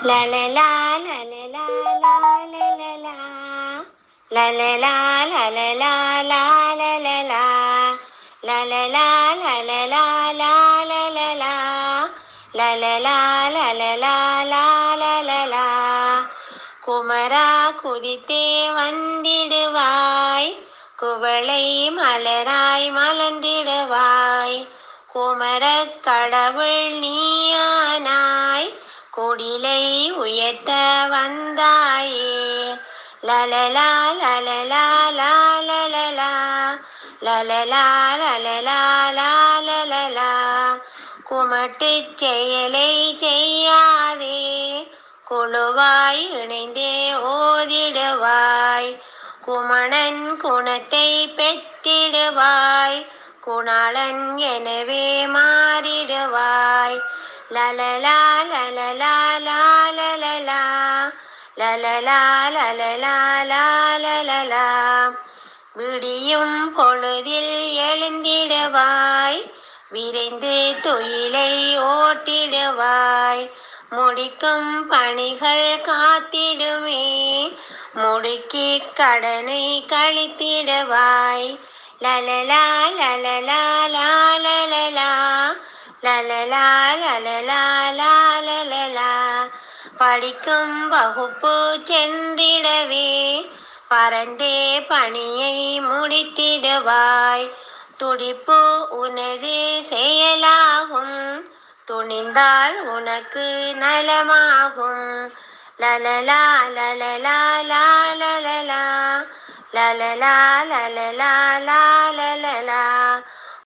La la la la la la la la la la. La la la la la la la la la la. La la la la la la la la la la. La la la la la la la la la la. குமரா குதித்தே வந்திடுவாய், குவளை மலராய் மலர்ந்திடுவாய். குமரக் கடவுள் நீயானாய், குடிலை உயர்த்த வந்தாயே. லலலா லலலா லாலலா, லலலா லலலா லாலலா. குமட்டுச் செயலை செய்யாதே, குழுவாய் இணைந்தே ஓதிடுவாய். குமணன் குணத்தை பெற்றிடுவாய், குணாளன் எனவே மாறிடுவாய். லலலா லலலா லாலலா, லலலா லலலா லாலலா. விடியும் பொழுதில் எழுந்திடுவாய், விரைந்து துயிலை ஓட்டிடுவாய். முடிக்கும் பணிகள் காத்திடுமே, முடுக்கி கடனை கழித்திடுவாய். லலலா லலலா லாலலா, லலலா லலலா லாலலா. படிக்கும் வகுப்பு சென்றிடவே, பறந்தே பணியை முடித்திடுவாய். துடிப்பு உனது செயலாகும், துணிந்தால் உனக்கு நலமாகும். லலலா லலலா லாலலா, லலலா லலலா லாலலா.